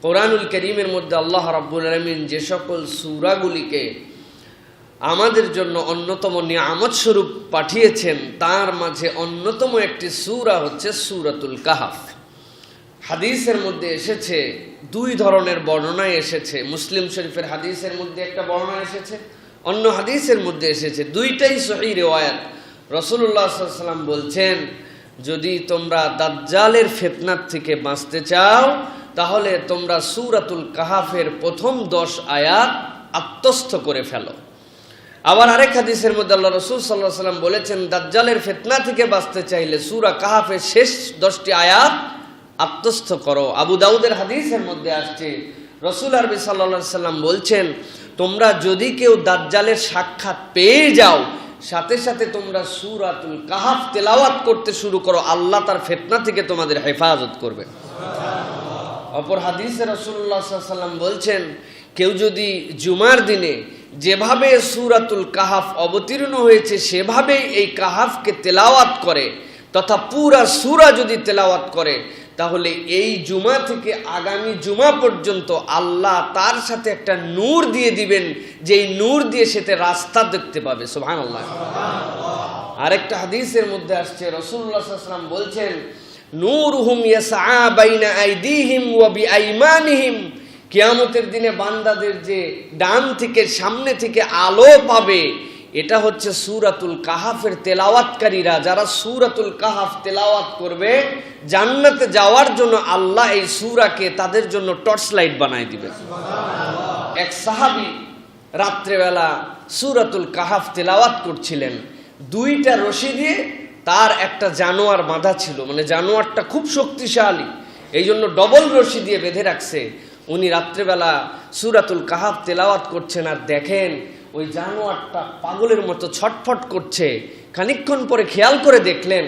কোরআনুল কারীমের মধ্যে আল্লাহ রাব্বুল আলামিন যে সকল সূরাগুলিকে আমাদের জন্য অন্যতম নিয়ামত স্বরূপ পাঠিয়েছেন, তার মাঝে অন্যতম একটি সূরা হচ্ছে সূরাতুল কাহাফ। হাদিসের মধ্যে এসেছে, দুই ধরনের বর্ণনায় এসেছে। মুসলিম শরীফের হাদিসের মধ্যে একটা বর্ণনা এসেছে, অন্য হাদিসের মধ্যে এসেছে, দুইটাই সহিহ রিওয়ায়াত। রাসূলুল্লাহ সাল্লাল্লাহু আলাইহি ওয়াসাল্লাম বলছেন, যদি তোমরা দাজ্জালের ফিতনার থেকে বাঁচতে চাও তাহলে তোমরা সূরাতুল কাহাফের প্রথম 10 আয়াত আত্মস্থ করে ফেলো। আবার আরেক হাদিসের মধ্যে আল্লাহ রাসূল সাল্লাল্লাহু আলাইহি ওয়াসাল্লাম বলেছেন, দাজ্জালের ফিতনা থেকে বাঁচতে চাইলে সূরা কাহাফের শেষ 10টি আয়াত আত্মস্থ করো। আবু দাউদের হাদিসের মধ্যে আসছে, রাসূল আরবি সাল্লাল্লাহু আলাইহি ওয়াসাল্লাম বলছেন, তোমরা যদি কেউ দাজ্জালের সাক্ষাৎ পেয়ে যাও, সাথে সাথে তোমরা সূরাতুল কাহাফ তেলাওয়াত করতে শুরু করো, আল্লাহ তার ফিতনা থেকে তোমাদের হেফাজত করবে। অপর হাদিসে রাসূলুল্লাহ সাল্লাল্লাহু আলাইহি ওয়াসাল্লাম বলছেন, কেউ যদি জুমার দিনে যেভাবে সূরাতুল কাহাফ অবতীর্ণ হয়েছে সেভাবেই এই কাহাফকে তেলাওয়াত করে তথা পুরা সূরা যদি তেলাওয়াত করে, তাহলে এই জুমা থেকে আগামী জুমা পর্যন্ত আল্লাহ তার সাথে একটা নূর দিয়ে দিবেন, যেই নূর দিয়ে সেতে রাস্তা দেখতে পাবে। সুবহানাল্লাহ। আরেকটা হাদিসের মধ্যে আসছে, রাসূলুল্লাহ সাল্লাল্লাহু আলাইহি ওয়াসাল্লাম বলছেন, নূরুহুম ইয়াসআ বাইনা আইদিহিম ওয়া বিআইমানিহিম। কিয়ামতের দিনে বান্দাদের যে ডান থেকে সামনে থেকে আলো পাবে, এটা হচ্ছে সূরাতুল কাহাফের তেলাওয়াতকারীরা। যারা সূরাতুল কাহাফ তেলাওয়াত করবে, জান্নাতে যাওয়ার জন্য আল্লাহ এই সূরাকে তাদের জন্য টর্চ লাইট বানায় দিবে। এক সাহাবী রাত্রেবেলা সূরাতুল কাহাফ তেলাওয়াত করছিলেন, 2টা রশি দিয়ে তার একটা জানোয়ার বাঁধা ছিল, মানে জানোয়ারটা খুব শক্তিশালী, এই জন্য ডবল রশি দিয়ে বেঁধে রাখছে। উনি রাত্রেবেলা সূরাতুল কাহাফ তেলাওয়াত করছেন আর দেখেন ওই জানোয়ারটা পাগলের মতো ছটফট করছে। খানিকক্ষণ পরে খেয়াল করে দেখলেন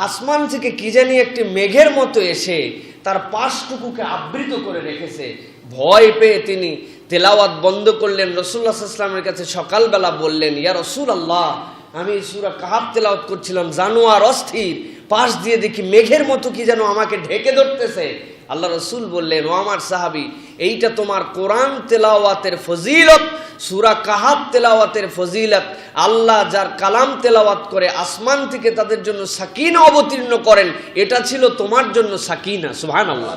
আসমান থেকে কি জানি একটি মেঘের মতো এসে তার পাশটুকুকে আবৃত করে রেখেছে। ভয় পেয়ে তিনি তেলাওয়াত বন্ধ করলেন। রাসূলুল্লাহ সাল্লাল্লাহু আলাইহি ওয়াসাল্লামের কাছে সকালবেলা বললেন, ইয়া রাসূলুল্লাহ, আমি সূরা কাহাফ তেলাওয়াত করছিলাম, জানোয়ার অস্থির, পাশ দিয়ে দেখি মেঘের মতো কি যেন আমাকে ঢেকে ধরতেছে। আল্লাহ রাসূল বললেন, ও আমার সাহাবী, এইটা তোমার কোরআন তেলাওয়াতের ফজিলত, সূরা কাহাফ তেলাওয়াতের ফজিলত। আল্লাহ যার কালাম তেলাওয়াত করে আসমান থেকে তাদের জন্য সাকিনা অবতীর্ণ করেন, এটা ছিল তোমার জন্য সাকিনা। সুবহানাল্লাহ।